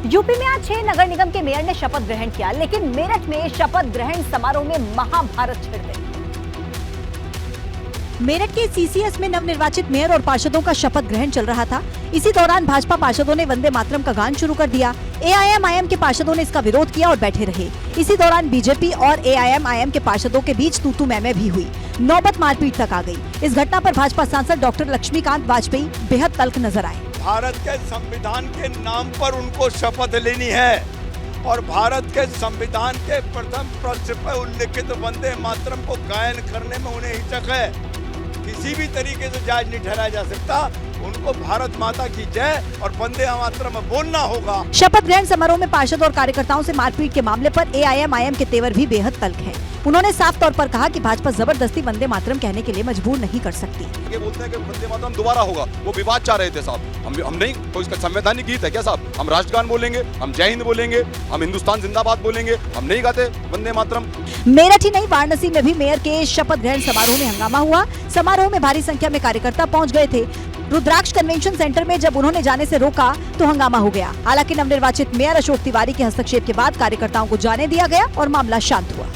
UP में आज 6 नगर निगम के मेयर ने शपथ ग्रहण किया, लेकिन मेरठ में शपथ ग्रहण समारोह में महाभारत छिड़ गई। मेरठ के सीसीएस में नवनिर्वाचित मेयर और पार्षदों का शपथ ग्रहण चल रहा था। इसी दौरान भाजपा पार्षदों ने वंदे मातरम का गान शुरू कर दिया। एआईएमआईएम के पार्षदों ने इसका विरोध किया और बैठे रहे। इसी दौरान बीजेपी और एआईएमआईएम के पार्षदों के बीच तू-तू मैं-मैं भी हुई। नौबत मारपीट तक आ गई। इस घटना पर भाजपा सांसद डॉक्टर लक्ष्मीकांत वाजपेयी बेहद तल्ख नजर आए। भारत के संविधान के नाम पर उनको शपथ लेनी है और भारत के संविधान के प्रथम पृष्ठ पर उल्लिखित वंदे मातरम को गायन करने में उन्हें हिचक है। किसी भी तरीके से जायज नहीं ठहराया जा सकता। उनको भारत माता की जय और वंदे मातरम बोलना होगा। शपथ ग्रहण समारोह में पार्षद और कार्यकर्ताओं से मारपीट के मामले पर एआईएमआईएम के तेवर भी बेहद तल्ख हैं। उन्होंने साफ तौर पर कहा कि भाजपा जबरदस्ती वंदे मातरम कहने के लिए मजबूर नहीं कर सकती। ये बोलते हैं कि वंदे मातरम दोबारा होगा, वो विवाद चाह रहे थे साहब। हम नहीं, तो इसका संवैधानिक गीत है क्या साहब? हम राष्ट्रगान बोलेंगे, हम जय हिंद बोलेंगे, हम हिंदुस्तान जिंदाबाद बोलेंगे, हम नहीं गाते वंदे मातरम। मेरठ ही नहीं, वाराणसी में भी मेयर के शपथ ग्रहण समारोह में हंगामा हुआ। समारोह में भारी संख्या में कार्यकर्ता पहुंच गए थे। रुद्राक्ष कन्वेंशन सेंटर में जब उन्होंने जाने से रोका तो हंगामा हो गया। हालांकि नवनिर्वाचित मेयर अशोक तिवारी के हस्तक्षेप के बाद कार्यकर्ताओं को जाने दिया गया और मामला शांत हुआ।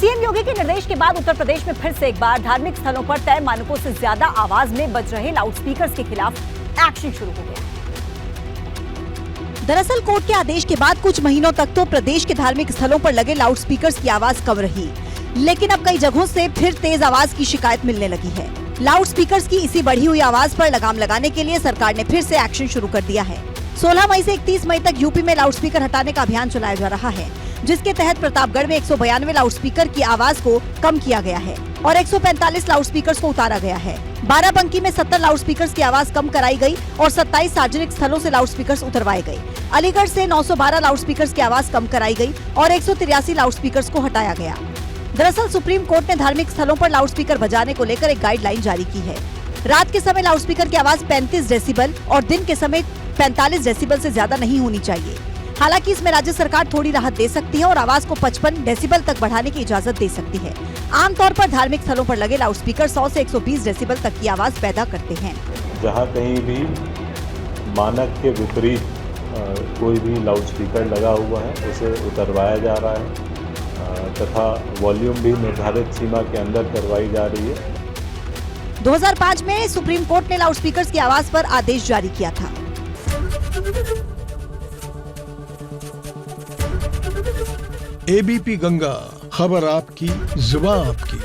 सीएम योगी के निर्देश के बाद उत्तर प्रदेश में फिर से एक बार धार्मिक स्थलों पर तय मानकों से ज्यादा आवाज में बज रहे लाउडस्पीकर्स के खिलाफ एक्शन शुरू हो गया। दरअसल कोर्ट के आदेश के बाद कुछ महीनों तक तो प्रदेश के धार्मिक स्थलों पर लगे लाउडस्पीकर्स की आवाज कम रही, लेकिन अब कई जगहों से फिर तेज आवाज की शिकायत मिलने लगी है। लाउडस्पीकर्स की इसी बढ़ी हुई आवाज पर लगाम लगाने के लिए सरकार ने फिर से एक्शन शुरू कर दिया है। 16 मई से 31 मई तक यूपी में लाउडस्पीकर हटाने का अभियान चलाया जा रहा है, जिसके तहत प्रतापगढ़ में 192 लाउडस्पीकर की आवाज को कम किया गया है और 145 लाउडस्पीकर्स को उतारा गया है। बाराबंकी में 70 लाउडस्पीकर्स की आवाज कम कराई गई और 27 सार्वजनिक स्थलों से लाउडस्पीकर्स उतरवाए गए। अलीगढ़ से 912 लाउडस्पीकर्स की आवाज कम कराई गई और 183 लाउडस्पीकर्स को हटाया गया। दरअसल सुप्रीम कोर्ट ने धार्मिक स्थलों पर लाउडस्पीकर बजाने को लेकर एक गाइडलाइन जारी की है। रात के समय लाउडस्पीकर की आवाज 35 डेसिबल और दिन के समय 45 डेसिबल से ज्यादा नहीं होनी चाहिए। हालांकि इसमें राज्य सरकार थोड़ी राहत दे सकती है और आवाज को 55 डेसिबल तक बढ़ाने की इजाजत दे सकती है। आमतौर पर धार्मिक स्थलों पर लगे लाउडस्पीकर 100 से 120 डेसिबल तक की आवाज पैदा करते हैं। जहां कहीं भी मानक के विपरीत कोई भी लाउडस्पीकर लगा हुआ है उसे उतरवाया जा रहा है तथा वॉल्यूम भी निर्धारित सीमा के अंदर करवाई जा रही है। 2005 में सुप्रीम कोर्ट ने लाउडस्पीकर्स की आवाज पर आदेश जारी किया था। एबीपी गंगा, खबर आपकी, जुबान आपकी।